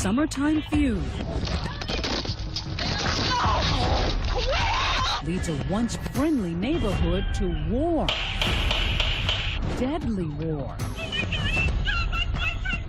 summertime feud leads a once friendly neighborhood to war. Deadly war.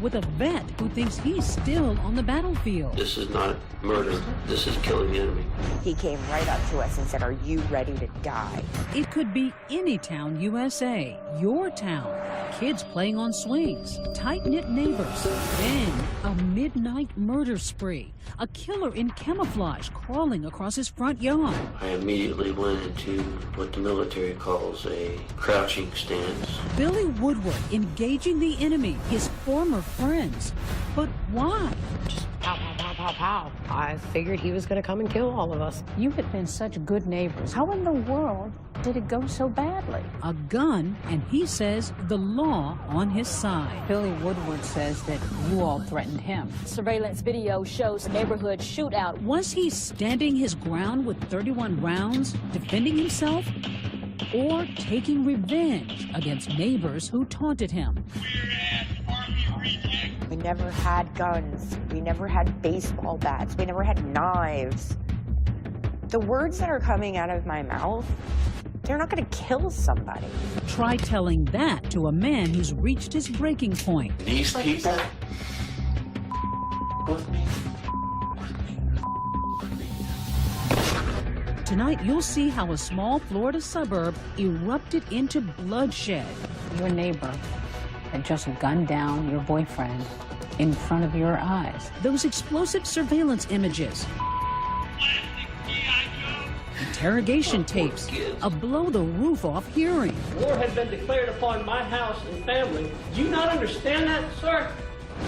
With a vet who thinks he's still on the battlefield. This is not murder. This is killing the enemy. He came right up to us and said, "Are you ready to die?" It could be any town, USA, your town. Kids playing on swings, tight-knit neighbors. Then a midnight murder spree. A killer in camouflage crawling across his front yard. I immediately went into what the military calls a crouching stance. Billy Woodward engaging the enemy, his former friends. But why? Just pow, pow, pow, pow, pow. I figured he was going to come and kill all of us. You had been such good neighbors. How in the world did it go so badly? A gun, and he says the law on his side. Billy Woodward says that you all threatened him. Surveillance video shows a neighborhood shootout. Was he standing his ground with 31 rounds, defending himself, or taking revenge against neighbors who taunted him? We never had guns. We never had baseball bats. We never had knives. The words that are coming out of my mouth, they're not going to kill somebody. Try telling that to a man who's reached his breaking point. These people with me. Tonight, you'll see how a small Florida suburb erupted into bloodshed. Your neighbor had just gunned down your boyfriend in front of your eyes. Those explosive surveillance images. Interrogation tapes. A blow-the-roof-off hearing. War has been declared upon my house and family. Do you not understand that, sir?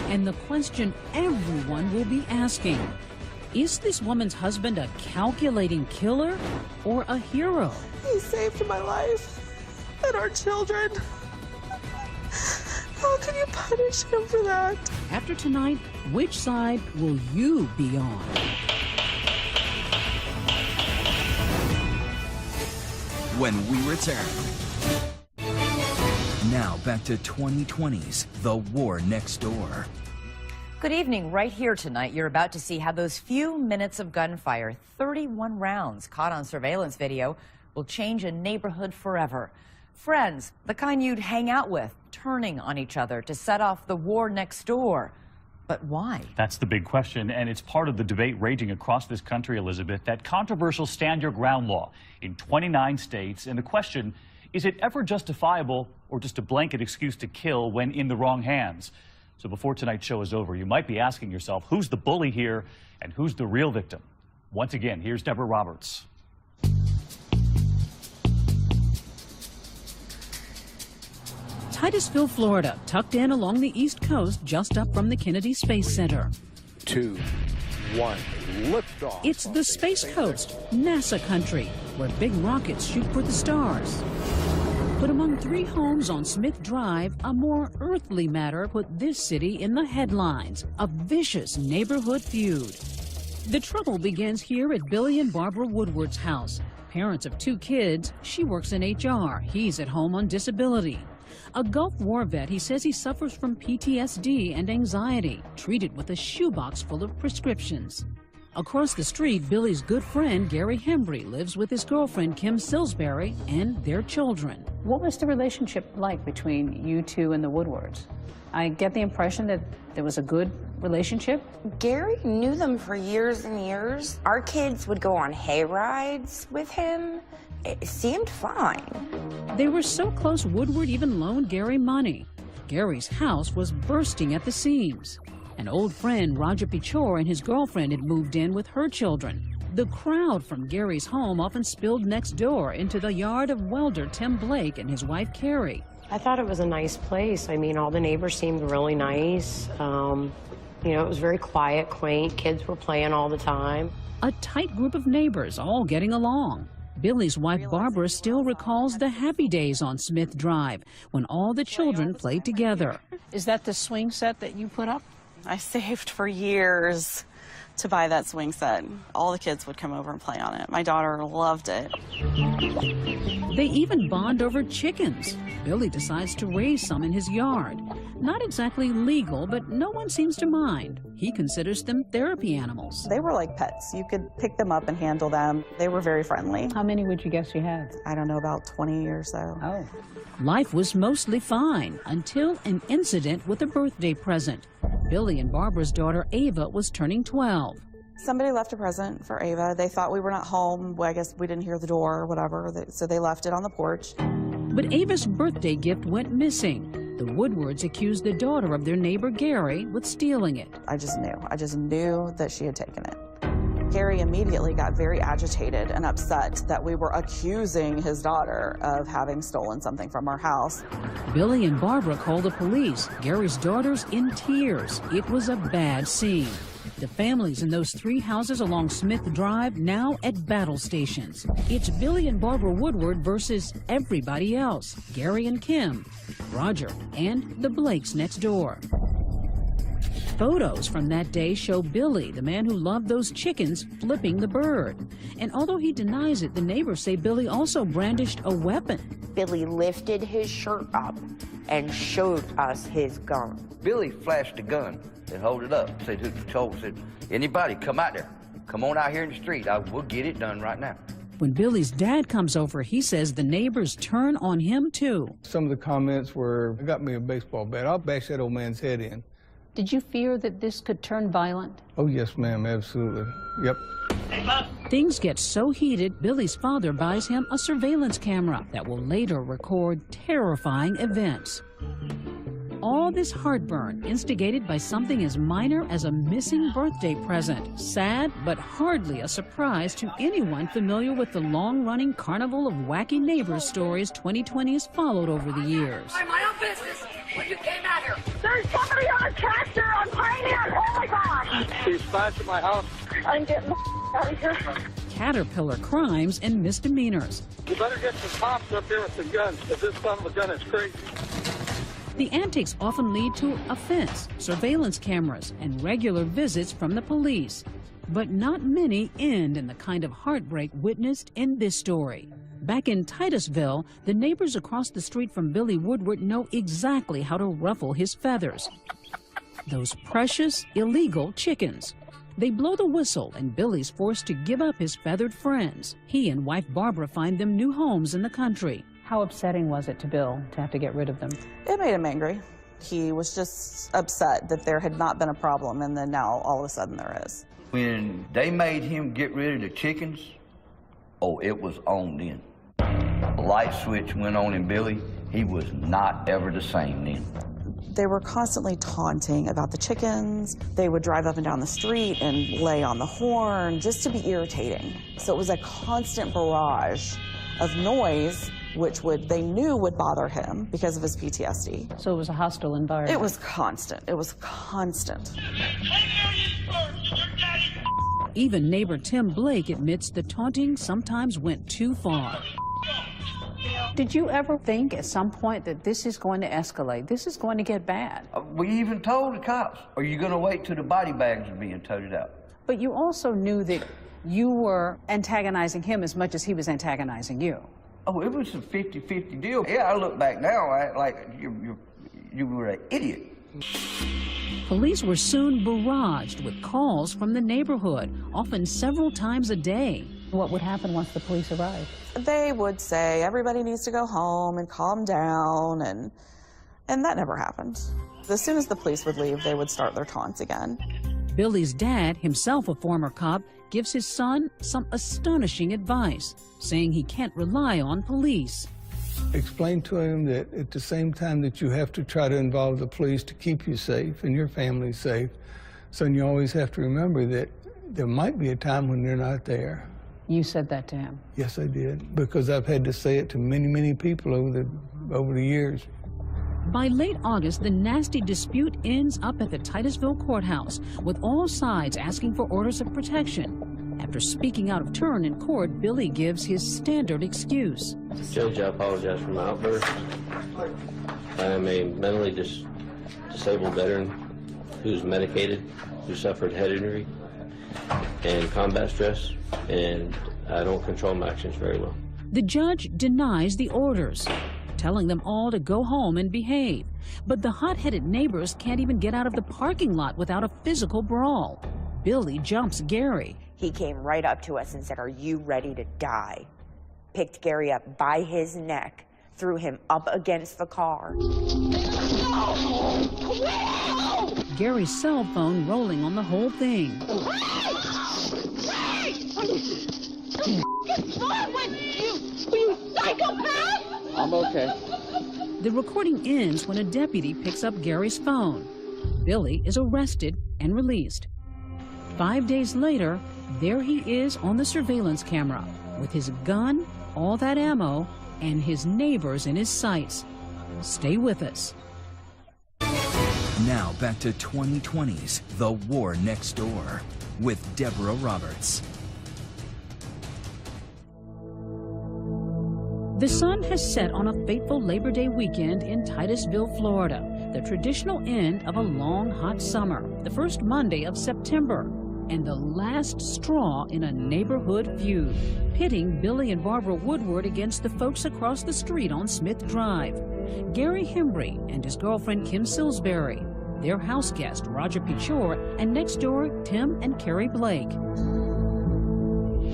And the question everyone will be asking, is this woman's husband a calculating killer or a hero? He saved my life and our children. How can you punish him for that? After tonight, which side will you be on? When we return. Now back to 2020's The War Next Door. Good evening. Right here tonight, you're about to see how those few minutes of gunfire, 31 rounds caught on surveillance video, will change a neighborhood forever. Friends, the kind you'd hang out with, turning on each other to set off the war next door. But why? That's the big question, and it's part of the debate raging across this country, Elizabeth, that controversial Stand Your Ground law in 29 states. And the question, is it ever justifiable or just a blanket excuse to kill when in the wrong hands? So before tonight's show is over, you might be asking yourself, who's the bully here and who's the real victim? Once again, here's Deborah Roberts. Titusville, Florida, tucked in along the East Coast, just up from the Kennedy Space Center. 2, 1, liftoff. It's the Space Coast, NASA country, where big rockets shoot for the stars. But among 3 homes on Smith Drive, a more earthly matter put this city in the headlines, a vicious neighborhood feud. The trouble begins here at Billy and Barbara Woodward's house. Parents of 2 kids, she works in HR, he's at home on disability. A Gulf War vet, he says he suffers from PTSD and anxiety, treated with a shoebox full of prescriptions. Across the street, Billy's good friend, Gary Hembry, lives with his girlfriend, Kim Salisbury, and their children. What was the relationship like between you two and the Woodwards? I get the impression that there was a good relationship. Gary knew them for years and years. Our kids would go on hay rides with him. It seemed fine. They were so close, Woodward even loaned Gary money. Gary's house was bursting at the seams. An old friend, Roger Pichor, and his girlfriend had moved in with her children. The crowd from Gary's home often spilled next door into the yard of welder Tim Blake and his wife, Carrie. I thought it was a nice place. I mean, all the neighbors seemed really nice. You know, it was very quiet, quaint. Kids were playing all the time. A tight group of neighbors all getting along. Billy's wife, Barbara, still recalls the happy days on Smith Drive when all the children played together. Is that the swing set that you put up? I saved for years to buy that swing set. All the kids would come over and play on it. My daughter loved it. They even bond over chickens. Billy decides to raise some in his yard. Not exactly legal, but no one seems to mind. He considers them therapy animals. They were like pets. You could pick them up and handle them. They were very friendly. How many would you guess you had? I don't know, about 20 or so. Oh. Life was mostly fine until an incident with a birthday present. Billy and Barbara's daughter Ava was turning 12. Somebody left a present for Ava. They thought we were not home. Well, I guess we didn't hear the door or whatever, so they left it on the porch. But Ava's birthday gift went missing. The Woodwards accused the daughter of their neighbor Gary with stealing it. I just knew that she had taken it. Gary immediately got very agitated and upset that we were accusing his daughter of having stolen something from our house. Billy and Barbara called the police. Gary's daughter's in tears. It was a bad scene. The families in those 3 houses along Smith Drive now at battle stations. It's Billy and Barbara Woodward versus everybody else. Gary and Kim, Roger, and the Blakes next door. Photos from that day show Billy, the man who loved those chickens, flipping the bird. And although he denies it, the neighbors say Billy also brandished a weapon. Billy lifted his shirt up and showed us his gun. Billy flashed a gun and hold it up. Said to the patrol, said, anybody come out there. Come on out here in the street. We'll get it done right now. When Billy's dad comes over, he says the neighbors turn on him too. Some of the comments were, got me a baseball bat. I'll bash that old man's head in. Did you fear that this could turn violent? Oh, yes, ma'am, absolutely. Yep. Things get so heated, Billy's father buys him a surveillance camera that will later record terrifying events. All this heartburn instigated by something as minor as a missing birthday present. Sad, but hardly a surprise to anyone familiar with the long-running carnival of wacky neighbors stories 2020 has followed over the years. My own business when you came out here. There's somebody on a tractor on Pioneer. Oh my gosh. He's flashed at my house. I'm getting out of here. Caterpillar crimes and misdemeanors. You better get some cops up here with the guns, because this son of a gun is crazy. The antics often lead to a fence, surveillance cameras, and regular visits from the police. But not many end in the kind of heartbreak witnessed in this story. Back in Titusville, the neighbors across the street from Billy Woodward know exactly how to ruffle his feathers. Those precious, illegal chickens. They blow the whistle, and Billy's forced to give up his feathered friends. He and wife Barbara find them new homes in the country. How upsetting was it to Bill to have to get rid of them? It made him angry. He was just upset that there had not been a problem, and then now all of a sudden there is. When they made him get rid of the chickens, oh, it was on then. The light switch went on in Billy. He was not ever the same then. They were constantly taunting about the chickens. They would drive up and down the street and lay on the horn just to be irritating. So it was a constant barrage of noise, which they knew would bother him because of his PTSD. So it was a hostile environment? It was constant. It was constant. Even neighbor Tim Blake admits the taunting sometimes went too far. Did you ever think at some point that this is going to escalate? This is going to get bad? We even told the cops, are you going to wait till the body bags are being toted out? But you also knew that you were antagonizing him as much as he was antagonizing you. Oh, it was a 50-50 deal. Yeah, I look back now, like you were an idiot. Police were soon barraged with calls from the neighborhood, often several times a day. What would happen once the police arrived? They would say, everybody needs to go home and calm down, and that never happened. As soon as the police would leave, they would start their taunts again. Billy's dad, himself a former cop, gives his son some astonishing advice, saying he can't rely on police. Explain to him that at the same time that you have to try to involve the police to keep you safe and your family safe, son, you always have to remember that there might be a time when they're not there. You said that to him? Yes, I did, because I've had to say it to many, many people over the years. By late August, the nasty dispute ends up at the Titusville courthouse, with all sides asking for orders of protection. After speaking out of turn in court, Billy gives his standard excuse. Judge, I apologize for my outburst. I am a mentally disabled veteran who's medicated, who suffered head injury and combat stress, and I don't control my actions very well. The judge denies the orders. telling them all to go home and behave. But the hot-headed neighbors can't even get out of the parking lot without a physical brawl. Billy jumps Gary. He came right up to us and said, "Are you ready to die?" Picked Gary up by his neck, threw him up against the car. Gary's cell phone rolling on the whole thing. You psychopath! I'm okay. The recording ends when a deputy picks up Gary's phone. Billy is arrested and released. 5 days later, there he is on the surveillance camera with his gun, all that ammo, and his neighbors in his sights. Stay with us. Now back to 2020's The War Next Door with Deborah Roberts. The sun has set on a fateful Labor Day weekend in Titusville, Florida, the traditional end of a long, hot summer, the first Monday of September, and the last straw in a neighborhood feud, pitting Billy and Barbara Woodward against the folks across the street on Smith Drive. Gary Hembry and his girlfriend Kim Salisbury, their house guest Roger Pichor, and next door Tim and Carrie Blake.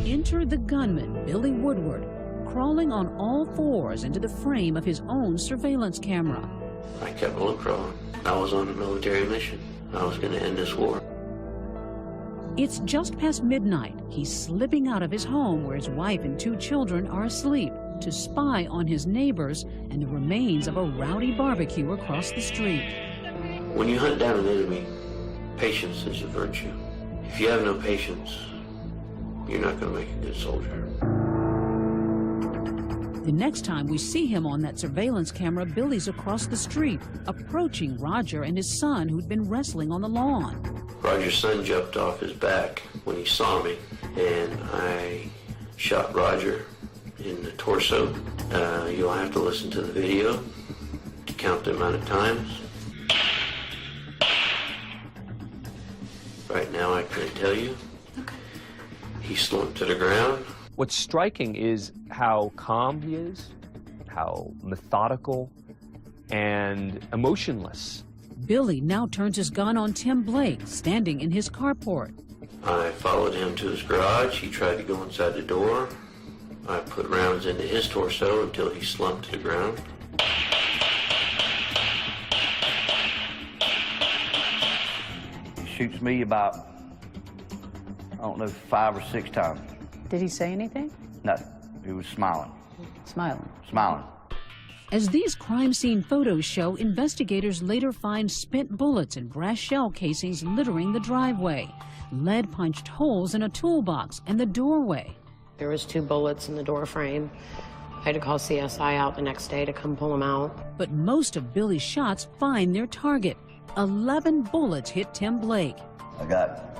Enter the gunman, Billy Woodward, crawling on all fours into the frame of his own surveillance camera. I kept on crawling. I was on a military mission. I was going to end this war. It's just past midnight. He's slipping out of his home where his wife and 2 children are asleep to spy on his neighbors and the remains of a rowdy barbecue across the street. When you hunt down an enemy, patience is a virtue. If you have no patience, you're not going to make a good soldier. The next time we see him on that surveillance camera, Billy's across the street, approaching Roger and his son who'd been wrestling on the lawn. Roger's son jumped off his back when he saw me, and I shot Roger in the torso. You'll have to listen to the video to count the amount of times. Right now I couldn't tell you. He slumped to the ground. What's striking is how calm he is, how methodical and emotionless. Billy now turns his gun on Tim Blake, standing in his carport. I followed him to his garage. He tried to go inside the door. I put rounds into his torso until he slumped to the ground. He shoots me about, I don't know, 5 or 6 times. Did he say anything? Nothing. He was smiling. Smiling. Smiling. As these crime scene photos show, investigators later find spent bullets and brass shell casings littering the driveway, lead-punched holes in a toolbox and the doorway. There was 2 bullets in the door frame. I had to call CSI out the next day to come pull them out. But most of Billy's shots find their target. 11 bullets hit Tim Blake. I got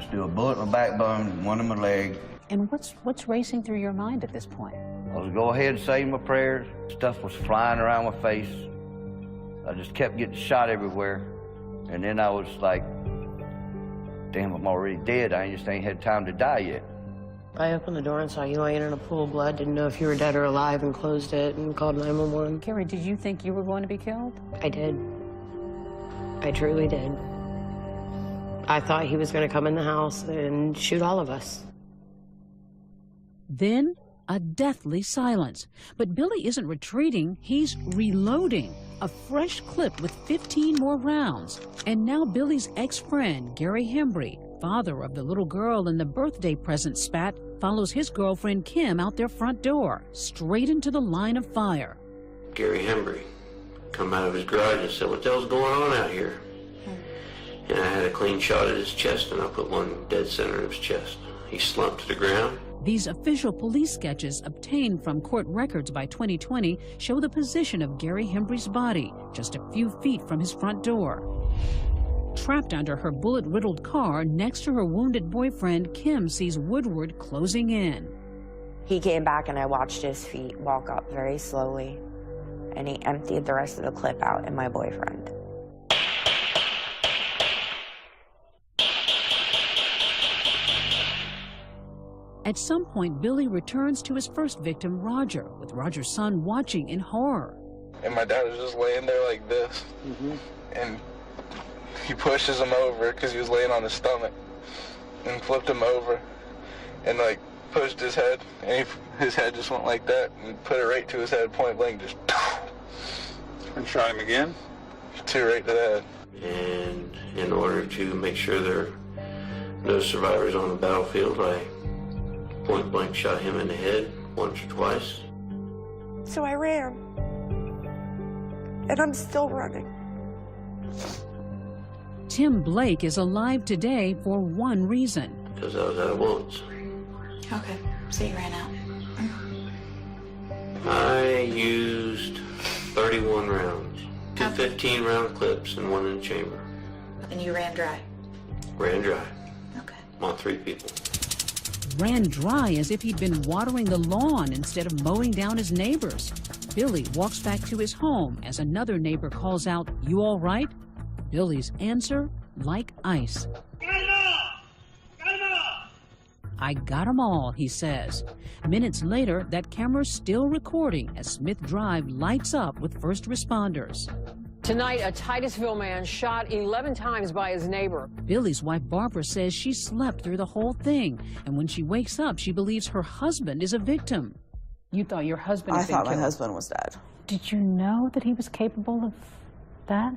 still a bullet in my backbone, one in my leg. And what's racing through your mind at this point? I was go ahead and say my prayers. Stuff was flying around my face. I just kept getting shot everywhere. And then I was like, damn, I'm already dead. I just ain't had time to die yet. I opened the door and saw you laying in a pool of blood, didn't know if you were dead or alive, and closed it and called 911. Carrie, did you think you were going to be killed? I did. I truly did. I thought he was going to come in the house and shoot all of us. Then, a deathly silence. But Billy isn't retreating, he's reloading. A fresh clip with 15 more rounds. And now Billy's ex-friend, Gary Hembry, father of the little girl in the birthday present spat, follows his girlfriend Kim out their front door, straight into the line of fire. Gary Hembry come out of his garage and said, "What the hell's going on out here?" And I had a clean shot at his chest, and I put one dead center of his chest. He slumped to the ground. These official police sketches obtained from court records by 2020 show the position of Gary Hembry's body, just a few feet from his front door. Trapped under her bullet-riddled car next to her wounded boyfriend, Kim sees Woodward closing in. He came back and I watched his feet walk up very slowly, and he emptied the rest of the clip out at my boyfriend. At some point, Billy returns to his first victim, Roger, with Roger's son watching in horror. And my dad was just laying there like this. And he pushes him over because he was laying on his stomach and flipped him over and like pushed his head, and his head just went like that and put it right to his head, point blank, just And shot him again? Two right to the head. And in order to make sure there are no survivors on the battlefield, I point blank shot him in the head once or twice. So I ran. And I'm still running. Tim Blake is alive today for one reason. Because I was out of bullets. Okay, so you ran out. I used 31 rounds. Two 15-round clips and one in the chamber. And you ran dry. Ran dry. Okay. On 3 people. Ran dry as if he'd been watering the lawn instead of mowing down his neighbors. Billy walks back to his home as another neighbor calls out, "You all right?" Billy's answer, like ice. "I got 'em all," he says. Minutes later, that camera's still recording as Smith Drive lights up with first responders. Tonight, a Titusville man shot 11 times by his neighbor. Billy's wife, Barbara, says she slept through the whole thing, and when she wakes up, she believes her husband is a victim. You thought your husband had been I thought killed. my husband was dead. Did you know that he was capable of that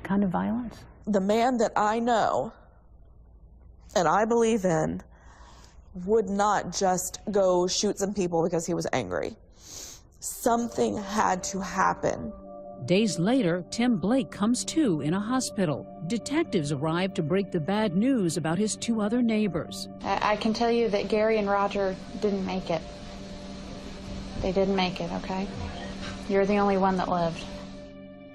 kind of violence? The man that I know and I believe in would not just go shoot some people because he was angry. Something had to happen. Days later, Tim Blake comes to in a hospital. Detectives arrive to break the bad news about his 2 other neighbors. I can tell you that Gary and Roger didn't make it. They didn't make it, okay? You're the only one that lived.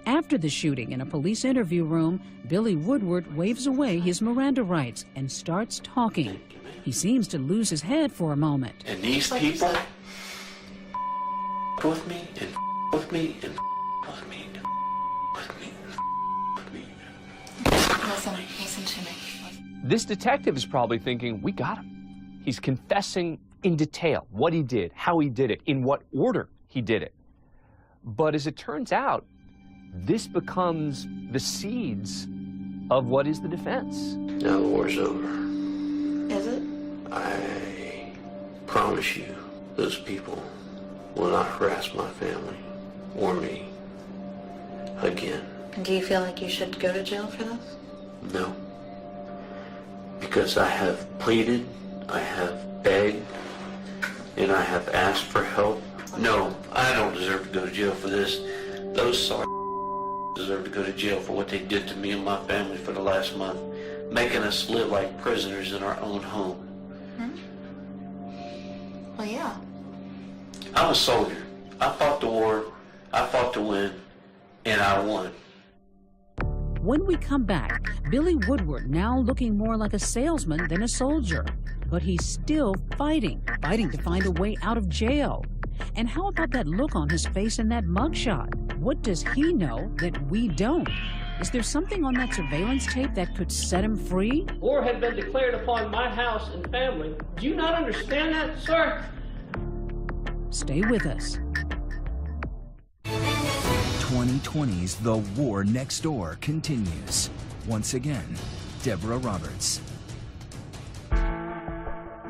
After the shooting in a police interview room, Billy Woodward waves away his Miranda rights and starts talking. He seems to lose his head for a moment. And these people with me and with me and with me and with me and with me. Listen to me. This detective is probably thinking, we got him. He's confessing in detail what he did, how he did it, in what order he did it. But as it turns out, this becomes the seeds of what is the defense. Now the war's over. Is it? I promise you, those people will not harass my family or me again. And do you feel like you should go to jail for this? No. Because I have pleaded, I have begged, and I have asked for help. No, I don't deserve to go to jail for this. Those sorry deserve to go to jail for what they did to me and my family for the last month, making us live like prisoners in our own home. Well, yeah. I'm a soldier. I fought the war, I fought to win, and I won. When we come back, Billy Woodward now looking more like a salesman than a soldier. But he's still fighting to find a way out of jail. And how about that look on his face in that mugshot? What does he know that we don't? Is there something on that surveillance tape that could set him free? War had been declared upon my house and family. Do you not understand that, sir? Stay with us. 2020's The War Next Door continues. Once again, Deborah Roberts.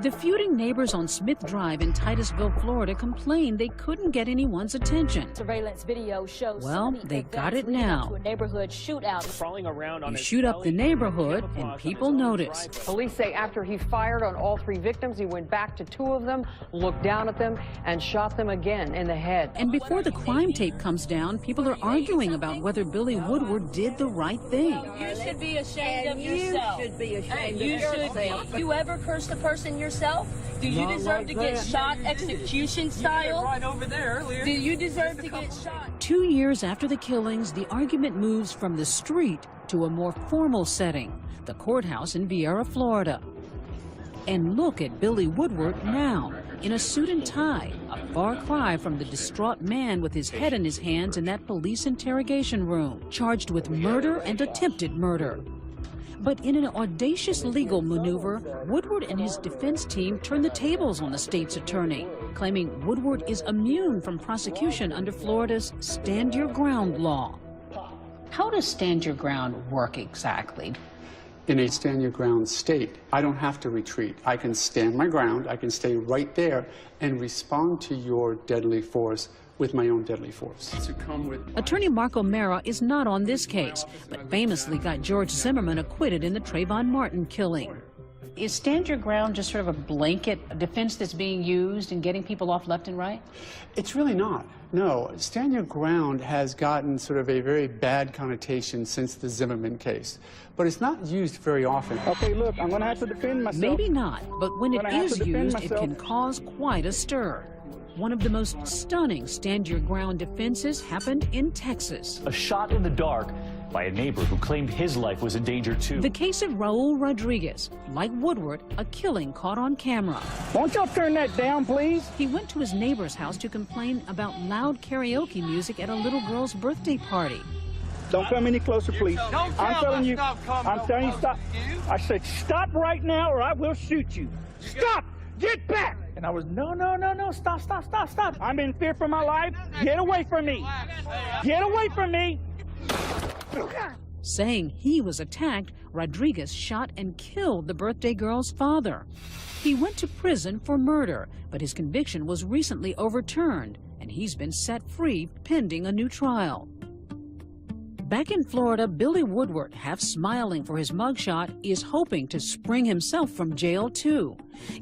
The feuding neighbors on Smith Drive in Titusville, Florida complained they couldn't get anyone's attention. Surveillance video shows Well, they got it now. to a neighborhood shootout. Crawling around on You shoot up the neighborhood and people notice. Police say after he fired on all 3 victims, he went back to 2 of them, looked down at them, and shot them again in the head. And before the crime tape comes down, people are arguing about whether Billy Woodward did the right thing. You should be ashamed of yourself. You should be ashamed you of should yourself. be. You ever curse a person yourself? Do you Not deserve like to get that. shot execution style? Right over there earlier. Do you deserve to get shot? 2 years after the killings, the argument moves from the street to a more formal setting, the courthouse in Viera, Florida. And look at Billy Woodward now, in a suit and tie, a far cry from the distraught man with his head in his hands in that police interrogation room, charged with murder and attempted murder. But in an audacious legal maneuver, Woodward and his defense team turned the tables on the state's attorney, claiming Woodward is immune from prosecution under Florida's Stand Your Ground law. How does Stand Your Ground work exactly? In a stand your ground state, I don't have to retreat. I can stand my ground, I can stay right there and respond to your deadly force with my own deadly force. Attorney Mark O'Mara is not on this case, but famously got George Zimmerman acquitted in the Trayvon Martin killing. Is Stand Your Ground just sort of a blanket defense that's being used in getting people off left and right? It's really not. No, stand your ground has gotten sort of a very bad connotation since the Zimmerman case, but it's not used very often. Okay, look, I'm going to have to defend myself. Maybe not, but when it is used, it can cause quite a stir. One of the most stunning Stand Your Ground defenses happened in Texas. A shot in the dark by a neighbor who claimed his life was in danger too. The case of Raul Rodriguez, like Woodward, a killing caught on camera. Won't y'all turn that down, please? He went to his neighbor's house to complain about loud karaoke music at a little girl's birthday party. Don't come any closer, please. I'm telling you, stop. I said stop right now or I will shoot you. Stop! Get back! And I was, no, stop. I'm in fear for my life. Get away from me. Get away from me. Saying he was attacked, Rodriguez shot and killed the birthday girl's father. He went to prison for murder, but his conviction was recently overturned, and he's been set free pending a new trial. Back in Florida, Billy Woodward, half smiling for his mugshot, is hoping to spring himself from jail, too.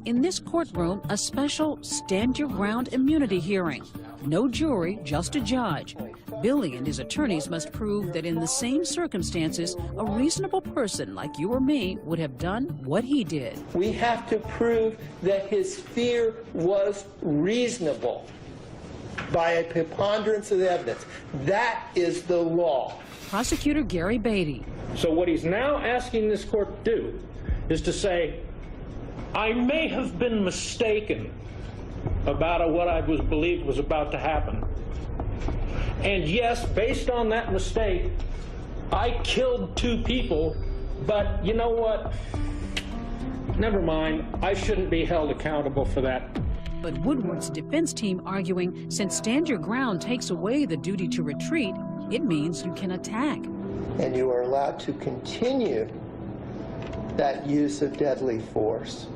In this courtroom, a special Stand Your Ground immunity hearing. No jury, just a judge. Billy and his attorneys must prove that in the same circumstances, a reasonable person like you or me would have done what he did. We have to prove that his fear was reasonable by a preponderance of the evidence. That is the law. Prosecutor Gary Beatty. So what he's now asking this court to do is to say, I may have been mistaken about what I was believed was about to happen. And yes, based on that mistake, I killed 2 people, but you know what? Never mind, I shouldn't be held accountable for that. But Woodward's defense team arguing, since Stand Your Ground takes away the duty to retreat, it means you can attack. And you are allowed to continue that use of deadly force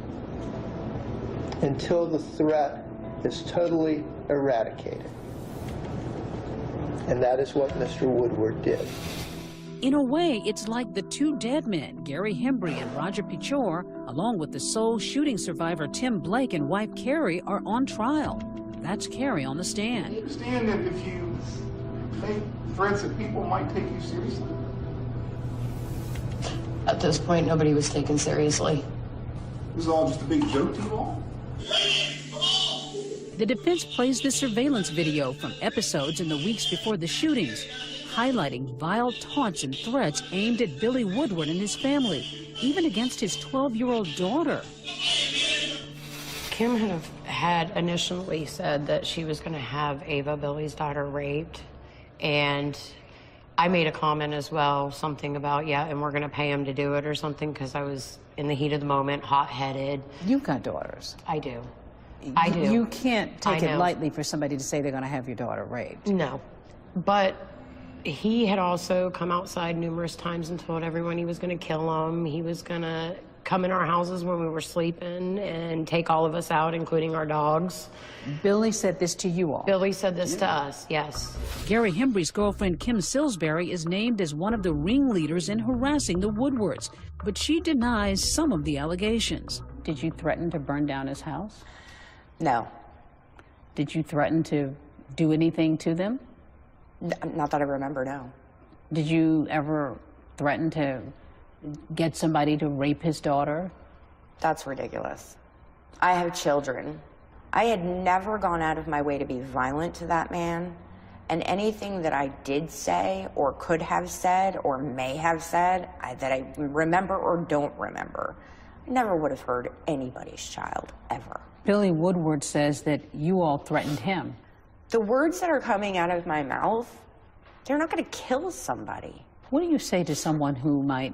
until the threat is totally eradicated. And that is what Mr. Woodward did. In a way, it's like the 2 dead men, Gary Hembry and Roger Pichor, along with the sole shooting survivor Tim Blake and wife Carrie, are on trial. That's Carrie on the stand. I understand that if you make threats that people might take you seriously. At this point, nobody was taken seriously. It was all just a big joke to you all? The defense plays the surveillance video from episodes in the weeks before the shootings, highlighting vile taunts and threats aimed at Billy Woodward and his family, even against his 12-year-old daughter. Kim had initially said that she was going to have Ava, Billy's daughter, raped. And I made a comment as well, something about, yeah, and we're going to pay him to do it or something, because I was in the heat of the moment, hot-headed. You've got daughters. I do. I do. You can't take it lightly for somebody to say they're going to have your daughter raped. No. But he had also come outside numerous times and told everyone he was going to kill them. He was going to come in our houses when we were sleeping and take all of us out, including our dogs. Billy said this to you all? Billy said this to us, yes. Gary Hembry's girlfriend, Kim Sillsbury, is named as one of the ringleaders in harassing the Woodwards, but she denies some of the allegations. Did you threaten to burn down his house? No. Did you threaten to do anything to them? Not that I remember, no. Did you ever threaten to get somebody to rape his daughter? That's ridiculous. I have children. I had never gone out of my way to be violent to that man, and anything that I did say or could have said or may have said that I remember or don't remember, I never would have hurt anybody's child, ever. Billy Woodward says that you all threatened him. The words that are coming out of my mouth, they're not going to kill somebody. What do you say to someone who might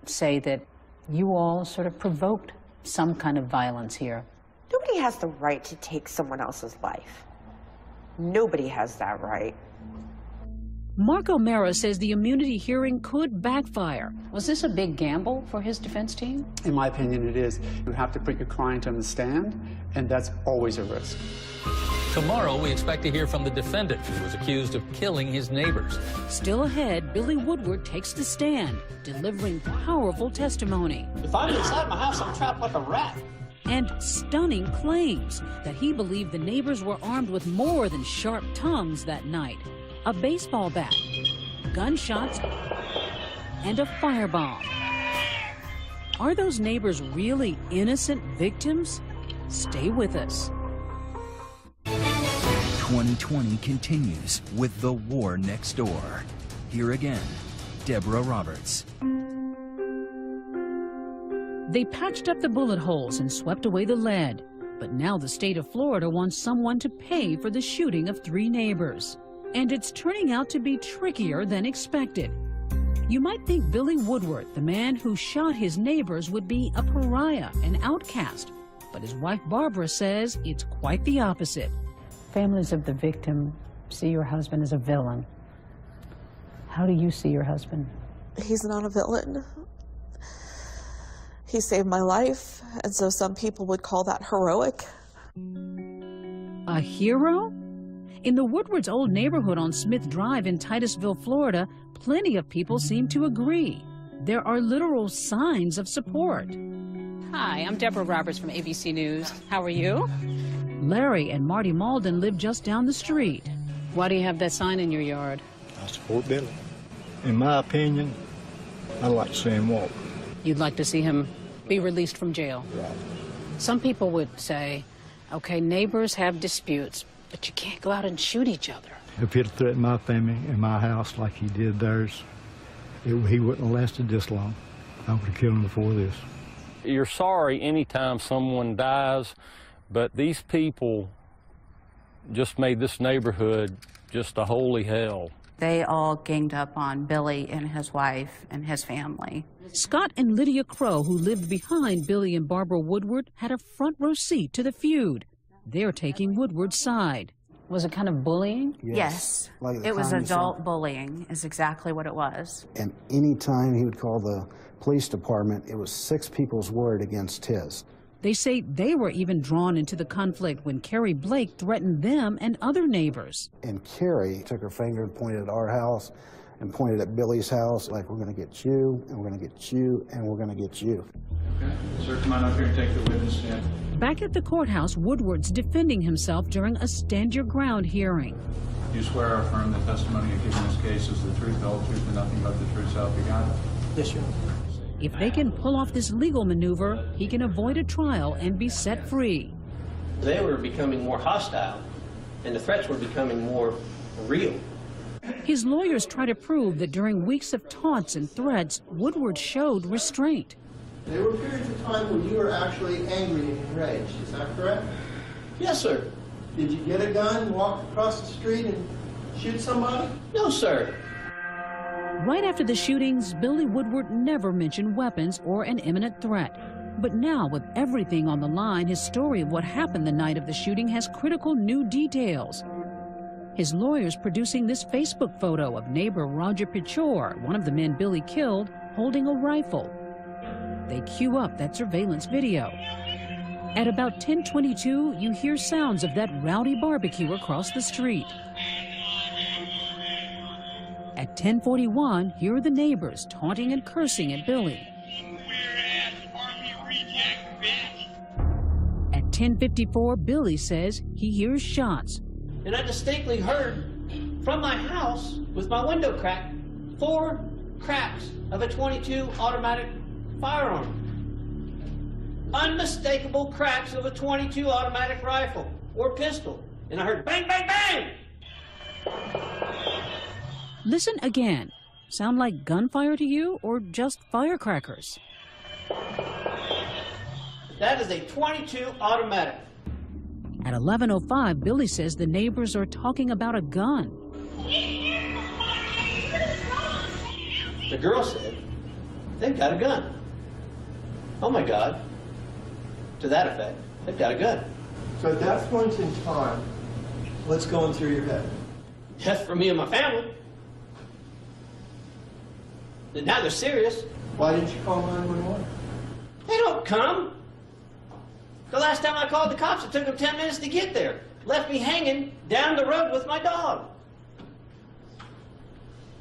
say that you all sort of provoked some kind of violence here. Nobody has the right to take someone else's life. Nobody has that right. Mark O'Mara says the immunity hearing could backfire. Was this a big gamble for his defense team? In my opinion, it is. You have to put your client on the stand, and that's always a risk. Tomorrow, we expect to hear from the defendant, who was accused of killing his neighbors. Still ahead, Billy Woodward takes the stand, delivering powerful testimony. If I'm inside my house, I'm trapped like a rat. And stunning claims that he believed the neighbors were armed with more than sharp tongues that night. A baseball bat, gunshots, and a firebomb. Are those neighbors really innocent victims? Stay with us. 2020 continues with the war next door. Here again, Deborah Roberts. They patched up the bullet holes and swept away the lead. But now the state of Florida wants someone to pay for the shooting of 3 neighbors. And it's turning out to be trickier than expected. You might think Billy Woodward, the man who shot his neighbors, would be a pariah, an outcast. But his wife Barbara says it's quite the opposite. Families of the victim see your husband as a villain. How do you see your husband? He's not a villain. He saved my life, and so some people would call that heroic. A hero? In the Woodward's old neighborhood on Smith Drive in Titusville, Florida, plenty of people seem to agree. There are literal signs of support. Hi, I'm Deborah Roberts from ABC News. How are you? Larry and Marty Malden live just down the street. Why do you have that sign in your yard? I support Billy. In my opinion, I'd like to see him walk. You'd like to see him be released from jail? Right. Some people would say, okay, neighbors have disputes, but you can't go out and shoot each other. If he'd threatened my family and my house like he did theirs, he wouldn't have lasted this long. I would have killed him before this. You're sorry anytime someone dies, but these people just made this neighborhood just a holy hell. They all ganged up on Billy and his wife and his family. Scott and Lydia Crow, who lived behind Billy and Barbara Woodward, had a front row seat to the feud. They're taking Woodward's side. Was it kind of bullying? Yes. Like it was adult bullying is exactly what it was. And any time he would call the police department, it was 6 people's word against his. They say they were even drawn into the conflict when Carrie Blake threatened them and other neighbors. And Carrie took her finger and pointed at our house and pointed at Billy's house, like, we're going to get you, and we're going to get you, and we're going to get you. Okay. Sir, come on up here and take the witness stand. Back at the courthouse, Woodward's defending himself during a stand your ground hearing. Do you swear or affirm the testimony you give in this case is the truth, the whole truth, and nothing but the truth, so help you God? Yes, Your Honor. If they can pull off this legal maneuver, he can avoid a trial and be set free. They were becoming more hostile, and the threats were becoming more real. His lawyers try to prove that during weeks of taunts and threats, Woodward showed restraint. There were periods of time when you were actually angry and enraged, is that correct? Yes, sir. Did you get a gun, walk across the street, and shoot somebody? No, sir. Right after the shootings, Billy Woodward never mentioned weapons or an imminent threat. But now, with everything on the line, his story of what happened the night of the shooting has critical new details. His lawyers producing this Facebook photo of neighbor Roger Pichor, one of the men Billy killed, holding a rifle. They cue up that surveillance video. At about 10:22, you hear sounds of that rowdy barbecue across the street. At 10:41, here are the neighbors taunting and cursing at Billy. At 10:54, Billy says he hears shots. And I distinctly heard from my house, with my window cracked, 4 cracks of a .22 automatic firearm. Unmistakable cracks of a .22 automatic rifle or pistol. And I heard bang, bang, bang! Listen again. Sound like gunfire to you or just firecrackers? That is a .22 automatic. At 11:05, Billy says the neighbors are talking about a gun. The girl said they've got a gun. Oh my God. To that effect, they've got a gun. So at that point in time, what's going through your head? Death for me and my family. And now they're serious. Why didn't you call 911? They don't come. The last time I called the cops, it took them 10 minutes to get there. Left me hanging down the road with my dog.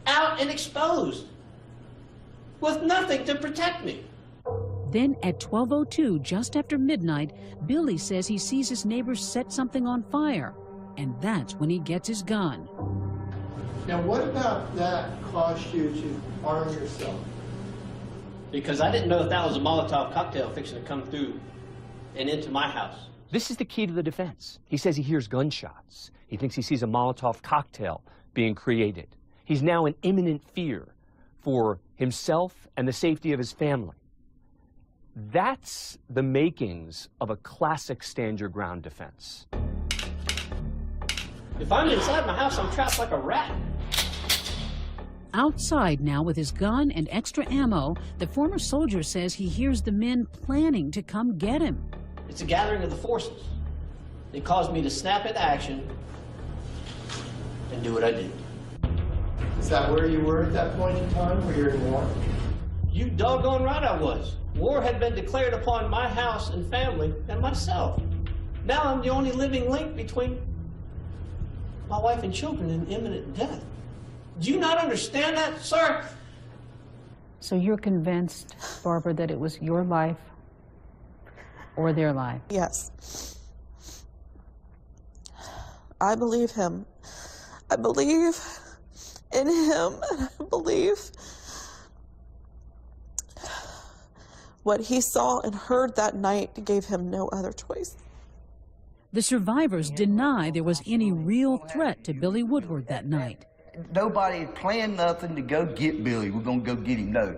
Out and exposed. With nothing to protect me. Then at 12:02, just after midnight, Billy says he sees his neighbors set something on fire. And that's when he gets his gun. Now, what about that caused you to arm yourself? Because I didn't know if that was a Molotov cocktail fixing to come through and into my house. This is the key to the defense. He says he hears gunshots. He thinks he sees a Molotov cocktail being created. He's now in imminent fear for himself and the safety of his family. That's the makings of a classic stand-your-ground defense. If I'm inside my house, I'm trapped like a rat. Outside now with his gun and extra ammo, the former soldier says he hears the men planning to come get him. It's a gathering of the forces. It caused me to snap into action and do what I did. Is that where you were at that point in time? Were you in war? You doggone right I was. War had been declared upon my house and family and myself. Now I'm the only living link between my wife and children in imminent death. Do you not understand that, sir? So you're convinced, Barbara, that it was your life or their life? Yes. I believe him. I believe in him, and I believe what he saw and heard that night gave him no other choice. The survivors deny there was any real threat to Billy Woodward that night. Nobody planned nothing to go get Billy. We're going to go get him, no.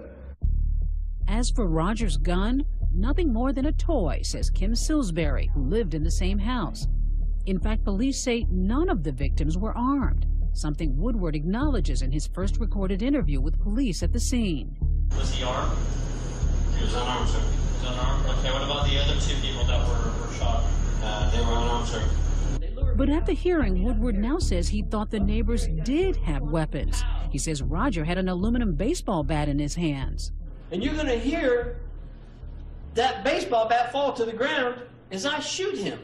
As for Roger's gun, nothing more than a toy, says Kim Sillsbury, who lived in the same house. In fact, police say none of the victims were armed, something Woodward acknowledges in his first recorded interview with police at the scene. Was he armed? He was unarmed, sir. He was unarmed? Okay, what about the other two people that were shot? They were unarmed, sir. But at the hearing, Woodward now says he thought the neighbors did have weapons. He says Roger had an aluminum baseball bat in his hands. And you're going to hear that baseball bat fall to the ground as I shoot him.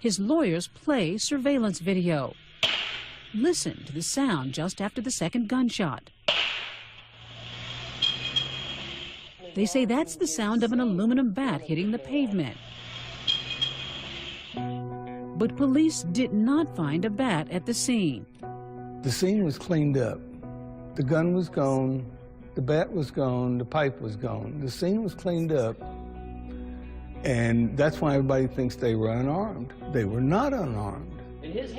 His lawyers play surveillance video. Listen to the sound just after the second gunshot. They say that's the sound of an aluminum bat hitting the pavement. But police did not find a bat at the scene. The scene was cleaned up. The gun was gone, the bat was gone, the pipe was gone. The scene was cleaned up, and that's why everybody thinks they were unarmed. They were not unarmed.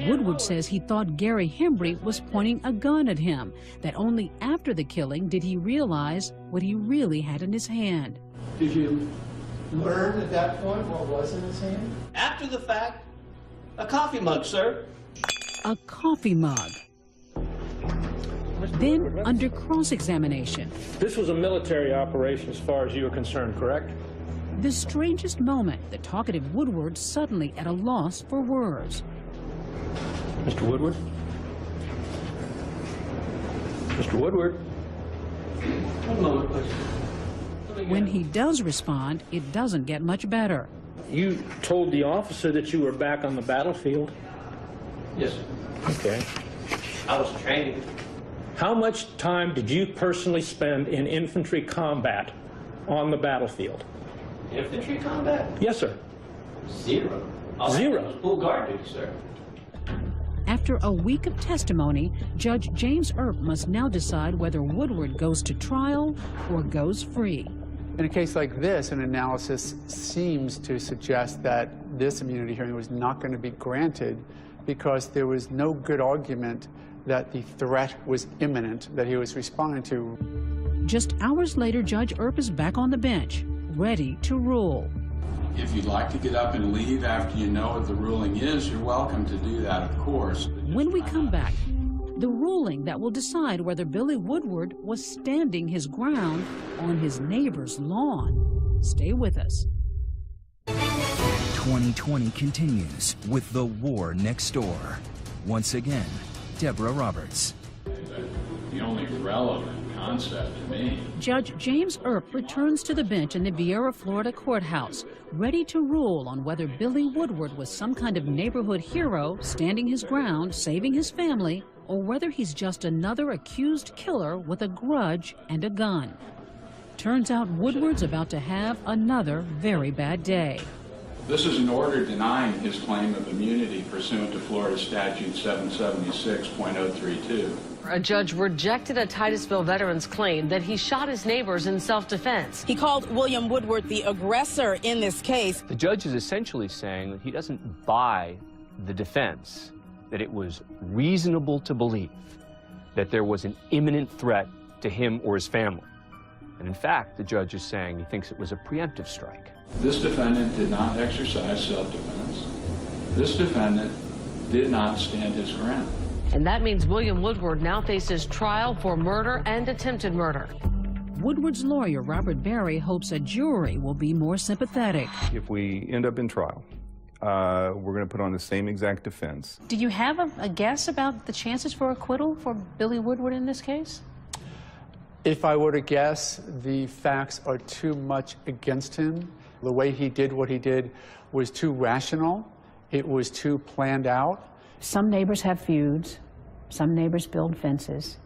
Woodward says he thought Gary Hembry was pointing a gun at him, that only after the killing did he realize what he really had in his hand. Did you learn at that point what was in his hand? After the fact, a coffee mug, sir. A coffee mug. Then, under cross-examination, This was a military operation as far as you are concerned, correct? the strangest moment, the talkative Woodward suddenly at a loss for words. Mr. Woodward? Mr. Woodward? One moment, please. When he does respond, it doesn't get much better. You told the officer that you were back on the battlefield? Yes, sir. Okay. I was training. How much time did you personally spend in infantry combat on the battlefield? Infantry combat? Yes, sir. Zero. Zero? Full guard duty, sir. After a week of testimony, Judge James Earp must now decide whether Woodward goes to trial or goes free. In a case like this, an analysis seems to suggest that this immunity hearing was not going to be granted because there was no good argument that the threat was imminent, that he was responding to. Just hours later, Judge Earp is back on the bench, ready to rule. If you'd like to get up and leave after you know what the ruling is, you're welcome to do that, of course. When we come back, the ruling that will decide whether Billy Woodward was standing his ground on his neighbor's lawn. Stay with us. 2020 continues with The War Next Door. Once again, Deborah Roberts. The only relevant concept to me. Judge James Earp returns to the bench in the Viera, Florida courthouse, ready to rule on whether Billy Woodward was some kind of neighborhood hero standing his ground, saving his family, or whether he's just another accused killer with a grudge and a gun. Turns out Woodward's about to have another very bad day. This is an order denying his claim of immunity pursuant to Florida Statute 776.032. A judge rejected a Titusville veteran's claim that he shot his neighbors in self-defense. He called William Woodward the aggressor in this case. The judge is essentially saying that he doesn't buy the defense, that it was reasonable to believe that there was an imminent threat to him or his family. And in fact, the judge is saying he thinks it was a preemptive strike. This defendant did not exercise self-defense. This defendant did not stand his ground. And that means William Woodward now faces trial for murder and attempted murder. Woodward's lawyer, Robert Berry, hopes a jury will be more sympathetic. If we end up in trial, we're going to put on the same exact defense. Do you have a guess about the chances for acquittal for Billy Woodward in this case? If I were to guess, the facts are too much against him. The way he did what he did was too rational. It was too planned out. Some neighbors have feuds. Some neighbors build fences.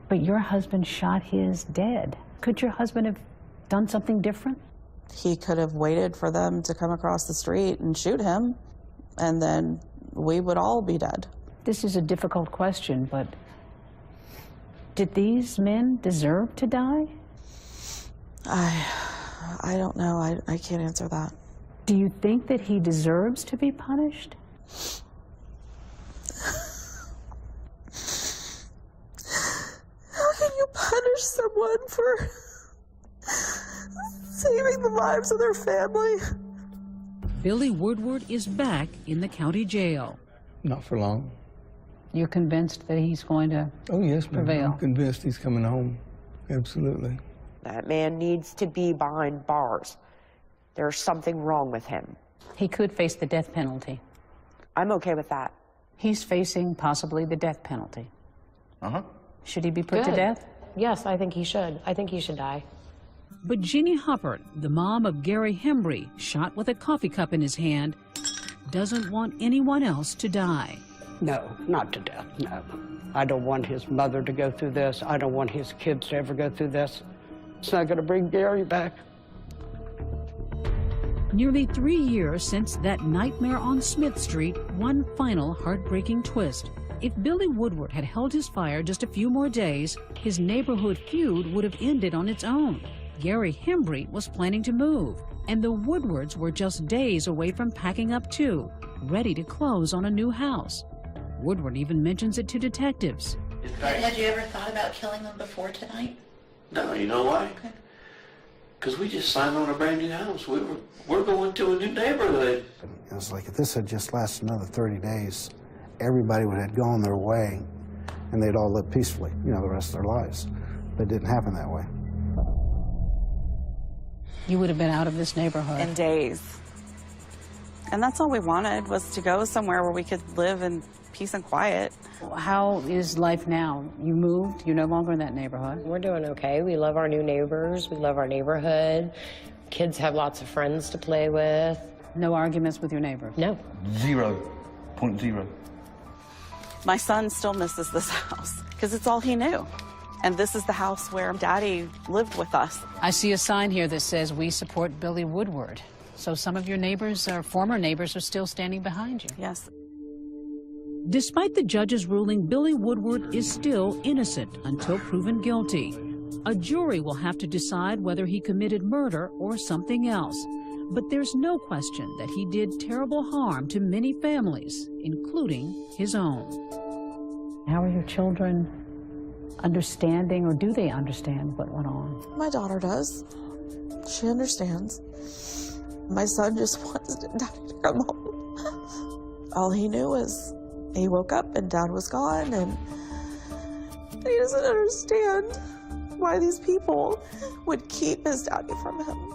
But your husband shot his dead. Could your husband have done something different? He could have waited for them to come across the street and shoot him, and then we would all be dead. This is a difficult question, but did these men deserve to die? I don't know. I can't answer that. Do you think that he deserves to be punished? How can you punish someone for saving the lives of their family? Billy Woodward is back in the county jail. Not for long. You're convinced that he's going to prevail? I'm convinced he's coming home. Absolutely. That man needs to be behind bars. There's something wrong with him. He could face the death penalty. I'm okay with that. He's facing possibly the death penalty. Uh-huh. Should he be put to death? Yes, I think he should. I think he should die. But Jeannie Huppert, the mom of Gary Hembry, shot with a coffee cup in his hand, doesn't want anyone else to die. No, not to death, no. I don't want his mother to go through this. I don't want his kids to ever go through this. It's not going to bring Gary back. Nearly 3 years since that nightmare on Smith Street, one final heartbreaking twist. If Billy Woodward had held his fire just a few more days, his neighborhood feud would have ended on its own. Gary Hembry was planning to move, and the Woodwards were just days away from packing up too, ready to close on a new house. Woodward even mentions it to detectives. Had you ever thought about killing them before tonight? No, you know why? Because we just signed on a brand new house. We're going to a new neighborhood. It was like if this had just lasted another 30 days, everybody would have gone their way and they'd all live peacefully, the rest of their lives. But it didn't happen that way. You would have been out of this neighborhood. In days. And that's all we wanted, was to go somewhere where we could live in peace and quiet. How is life now? You moved, you're no longer in that neighborhood. We're doing okay. We love our new neighbors. We love our neighborhood. Kids have lots of friends to play with. No arguments with your neighbor? No. 0.0. My son still misses this house because it's all he knew. And this is the house where Daddy lived with us. I see a sign here that says, "We support Billy Woodward." So some of your neighbors, or former neighbors, are still standing behind you. Yes. Despite the judge's ruling, Billy Woodward is still innocent until proven guilty. A jury will have to decide whether he committed murder or something else. But there's no question that he did terrible harm to many families, including his own. How are your children understanding, or do they understand what went on? My daughter does. She understands. My son just wants Daddy to come home. All he knew was He woke up and Dad was gone, and he doesn't understand why these people would keep his daddy from him.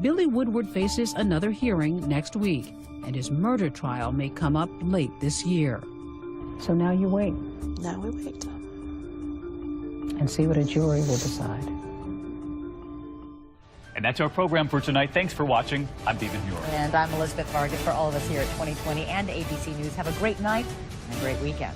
Billy Woodward faces another hearing next week, and his murder trial may come up late this year. So now you wait. Now we wait. And see what a jury will decide. And that's our program for tonight. Thanks for watching. I'm David Muir. And I'm Elizabeth Vargas. For all of us here at 2020 and ABC News, have a great night and a great weekend.